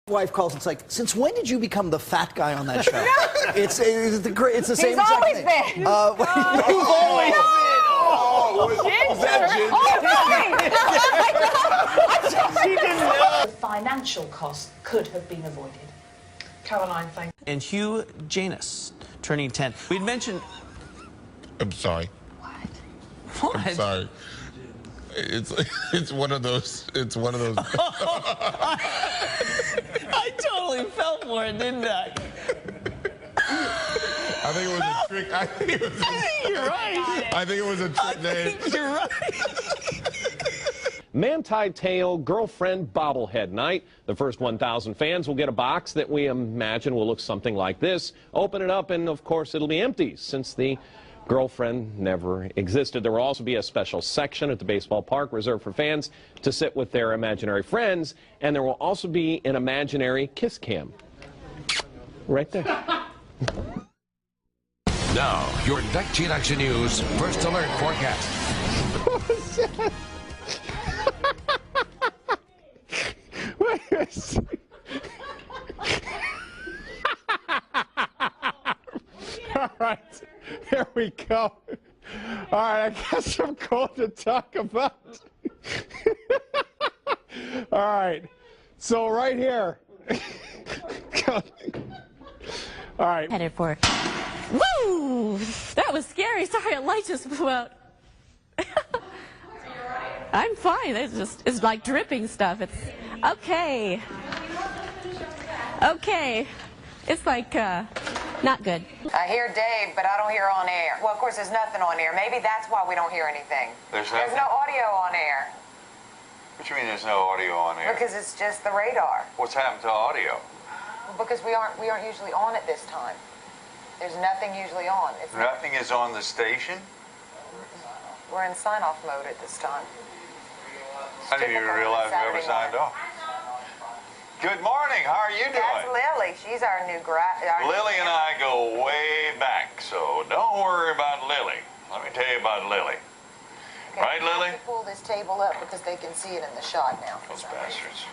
Wife calls. It's like, since when did you become the fat guy on that show? it's the same exact always thing. Been. You've always been. Was that Ginger? She didn't know. The financial cost could have been avoided. Caroline, thank you. And Hugh Janus, turning 10. We'd mentioned... I'm sorry. What? I'm sorry. It's one of those. I totally fell for it, didn't I? I think it was a trick. I think You're right. I think it was a trick name. You're right. Manti Te'o Girlfriend Bobblehead Night. The first 1,000 fans will get a box that we imagine will look something like this. Open it up, and of course it'll be empty, since the girlfriend never existed. There will also be a special section at the baseball park reserved for fans to sit with their imaginary friends, and there will also be an imaginary kiss cam. Right there. Now, your 19 Action News First Alert forecast. What was that? All right, here we go. All right, I guess I'm going to talk about. All right, so right here. All right. Headed for. Woo! That was scary. Sorry, a light just blew out. I'm fine. It's like dripping stuff. It's okay. Okay. It's like not good. I hear Dave, but I don't hear on air. Well, of course, there's nothing on air. Maybe that's why we don't hear anything. There's no audio on air. What do you mean there's no audio on air? Because it's just the radar. What's happened to audio? Because we aren't usually on at this time. There's nothing usually on. Nothing is on the station? We're in sign-off mode at this time. I didn't even realize we ever signed off. Good morning. How are you doing? That's Lily. She's our new Lily and I go way back, so don't worry about Lily. Let me tell you about Lily. Okay, right, Lily? I have to pull this table up because they can see it in the shot now. Those bastards.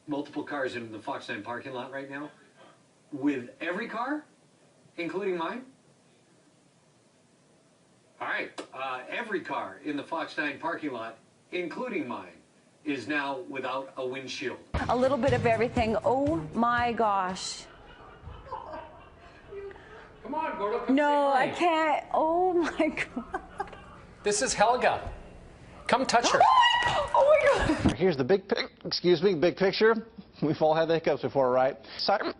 Multiple cars in the Foxline parking lot right now. With every car, including mine. All right, every car in the Foxline parking lot, including mine, is now without a windshield. A little bit of everything. Oh my gosh. Come on, Gordo. No, I can't. Oh my God. This is Helga. Come touch her. Oh my God. Here's the big picture. We've all had the hiccups before, right?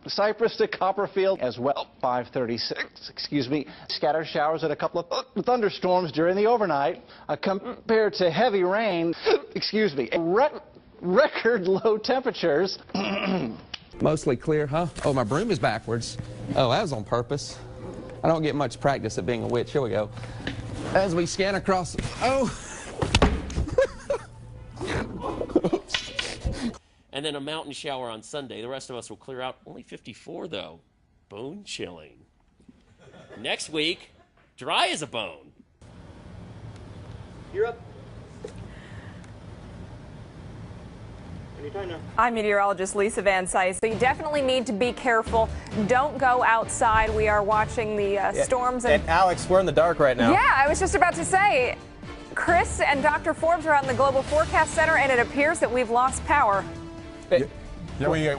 Cypress to Copperfield as well. 5:36. Scattered showers and a couple of thunderstorms during the overnight. Compared to heavy rain. Record low temperatures. Mostly clear, huh? Oh, my broom is backwards. Oh, that was on purpose. I don't get much practice at being a witch. Here we go. As we scan across. Oh. And then a mountain shower on Sunday. The rest of us will clear out. Only 54, though. Bone chilling. Next week, dry as a bone. You're up. Anytime now. I'm meteorologist Lisa Van Cise. So you definitely need to be careful. Don't go outside. We are watching the storms. And Alex, we're in the dark right now. Yeah, I was just about to say, Chris and Dr. Forbes are on the Global Forecast Center, and it appears that we've lost power. Yeah,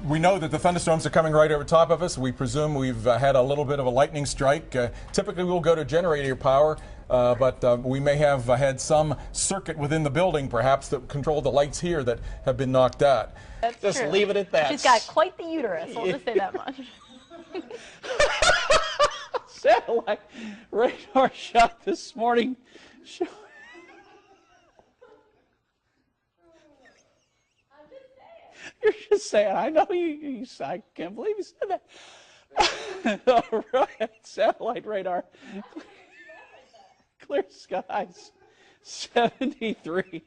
we know that the thunderstorms are coming right over top of us. We presume we've had a little bit of a lightning strike. Typically, we'll go to generator power, but we may have had some circuit within the building, perhaps, that control the lights here that have been knocked out. That's just true. Leave it at that. She's got quite the uterus. I'll just say that much. Satellite radar shot this morning. You're just saying, I know you I can't believe you said that. All right, satellite radar. Clear skies, 73.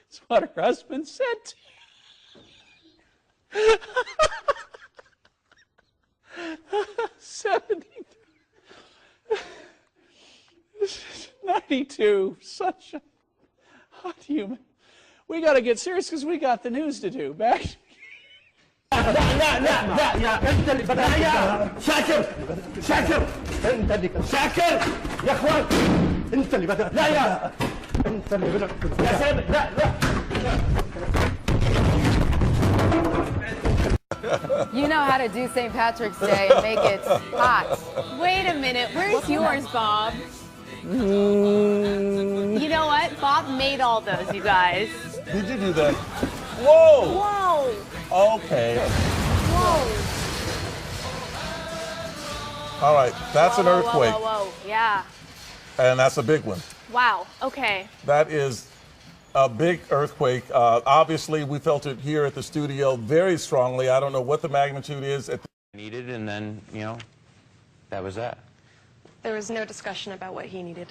That's what her husband said. 73. 92, sunshine, hot human. We got to get serious because we got the news to do. Back. لا لا لا يا انت اللي بدأت يا شاكر شاكر انت اللي شاكر يا اخوان انت اللي بدأت لا يا انت اللي بدأت يا سامي لا لا You know how to do St. Patrick's Day and make it hot. Wait a minute. Where's yours, Bob? You know what? Bob made all those, you guys. Did you do that? Whoa! Whoa! Okay. Whoa! All right, that's an Whoa, earthquake, whoa, whoa. Yeah. and that's a big one. Wow. Okay. That is a big earthquake. Obviously, we felt it here at the studio very strongly. I don't know what the magnitude is. Needed, and then, you know, that was that. There was no discussion about what he needed.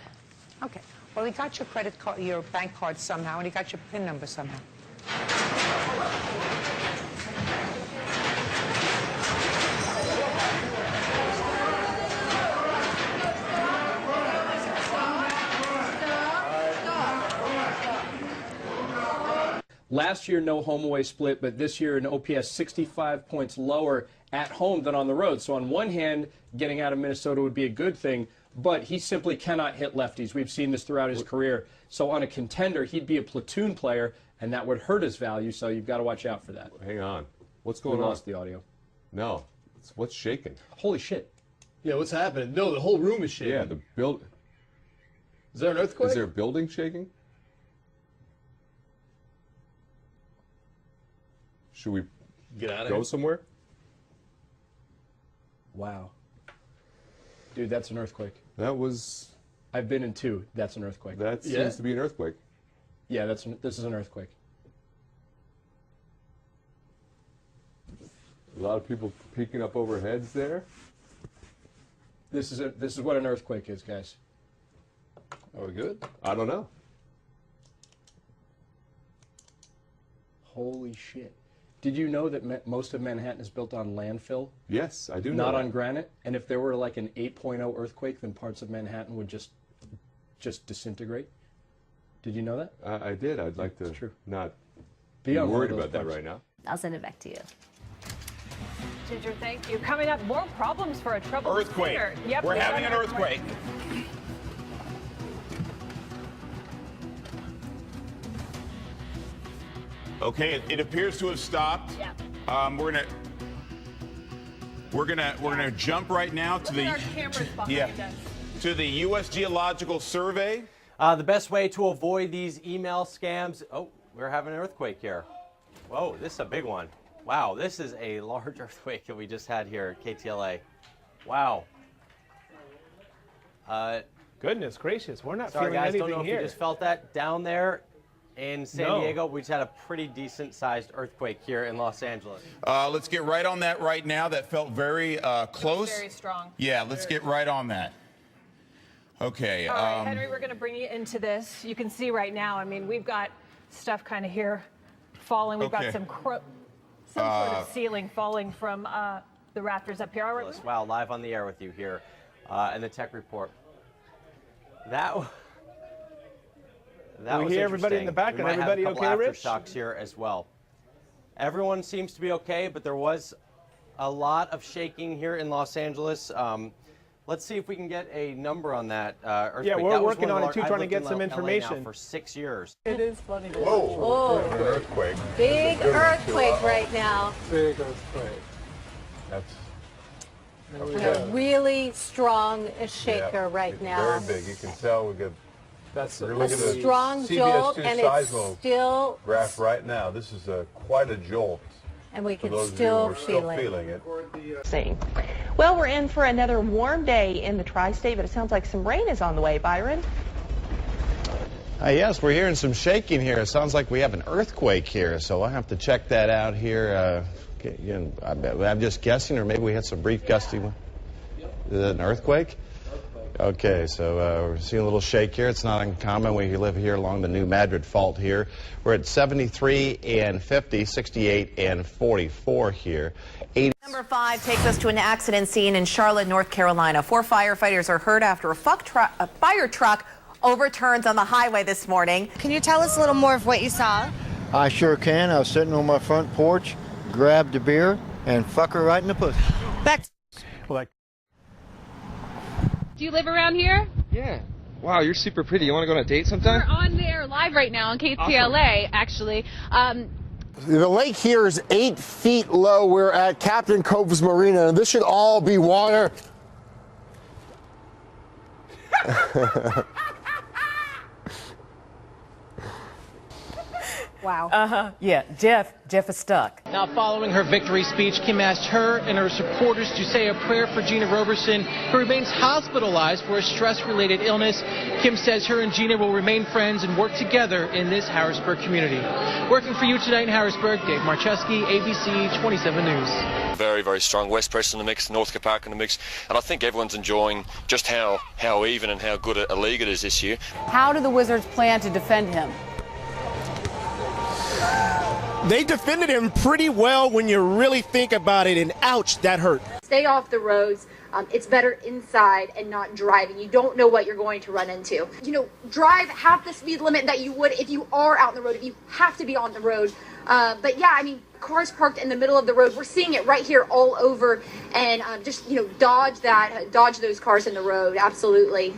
Okay. Well, he got your credit card, your bank card somehow, and he got your PIN number somehow. Last year, no home away split, but this year an OPS 65 points lower at home than on the road. So on one hand, getting out of Minnesota would be a good thing, but he simply cannot hit lefties. We've seen this throughout his career. So on a contender, he'd be a platoon player, and that would hurt his value, so you've got to watch out for that. Hang on. What's going on? We lost the audio. No. What's shaking? Holy shit. Yeah, what's happening? No, the whole room is shaking. Yeah, the build. Is there an earthquake? Is there a building shaking? Should we get out of go here? somewhere? Wow. Dude, that's an earthquake. That was... I've been in two. That's an earthquake. That seems to be an earthquake. Yeah, this is an earthquake. A lot of people peeking up over heads there. This is what an earthquake is, guys. Are we good? I don't know. Holy shit. Did you know that most of Manhattan is built on landfill? Yes, I do know Not that. on granite? And if there were like an 8.0 earthquake, then parts of Manhattan would just disintegrate? Did you know that? I did. I'd like to not Be be on one worried of those about that parts. right now. I'll send it back to you. Ginger, thank you. Coming up, more problems for a troubled Earthquake. singer. Yep, We're we having got an earthquake. Okay, it appears to have stopped. Yeah. We're gonna jump right now to the to the U.S. Geological Survey. The best way to avoid these email scams. Oh, we're having an earthquake here. Whoa, this is a big one. Wow, this is a large earthquake that we just had here at KTLA. Wow. Goodness gracious, we're not Sorry feeling guys, anything don't know here. if you just felt that down there in San Diego. We just had a pretty decent sized earthquake here in Los Angeles. Let's get right on that right now. That felt very close. Very strong. Yeah, let's get right on that. Okay. All right, Henry, we're going to bring you into this. You can see right now, I mean, we've got stuff kind of here falling. We've got some sort of ceiling falling from the rafters up here. All right. Wow, live on the air with you here in the tech report. That was we hear everybody in the back, and everybody okay, Rich? Aftershocks here as well. Everyone seems to be okay, but there was a lot of shaking here in Los Angeles. Let's see if we can get a number on that earthquake. Yeah, we're working on it too, I've trying to lived get in some LA information. now for 6 years. It is funny to Whoa. watch. An earthquake. Big earthquake right now. Big earthquake. That's A really strong shaker right now. very big. You can tell we got. That's We're looking at A strong jolt, and it's still, graph right now. This is quite a jolt. and we For can those of you still who are feel it. feeling it. Seeing. Well, we're in for another warm day in the tri-state, but it sounds like some rain is on the way. Byron? Yes, we're hearing some shaking here. It sounds like we have an earthquake here, so I'll have to check that out here. Again, I'm just guessing, or maybe we had some brief gusty one. Is it an earthquake? Okay, so we're seeing a little shake here. It's not uncommon. We live here along the New Madrid Fault here. We're at 73 and 50, 68 and 44 here. Number 5 takes us to an accident scene in Charlotte, North Carolina. 4 firefighters are hurt after a fire truck overturns on the highway this morning. Can you tell us a little more of what you saw? I sure can. I was sitting on my front porch grab the beer, and fuck her right in the pussy. Back. Well, Do you live around here? Yeah. Wow, you're super pretty. You want to go on a date sometime? We're on there live right now on KTLA, actually. The lake here is 8 feet low. We're at Captain Cove's Marina. This should all be water. Wow. Yeah, Jeff is stuck. Now, following her victory speech, Kim asked her and her supporters to say a prayer for Gina Roberson, who remains hospitalized for a stress-related illness. Kim says her and Gina will remain friends and work together in this Harrisburg community. Working for you tonight in Harrisburg, Dave Marcheski, ABC 27 News. Very, very strong. West Preston in the mix, Northcote Park in the mix, and I think everyone's enjoying just how even and how good a league it is this year. How do the Wizards plan to defend him? They defended him pretty well when you really think about it, and ouch, that hurt. Stay off the roads. It's better inside and not driving. You don't know what you're going to run into. You know, drive half the speed limit that you would if you are out on the road, if you have to be on the road. But yeah, I mean, cars parked in the middle of the road. We're seeing it right here all over, and just, you know, dodge those cars in the road. Absolutely.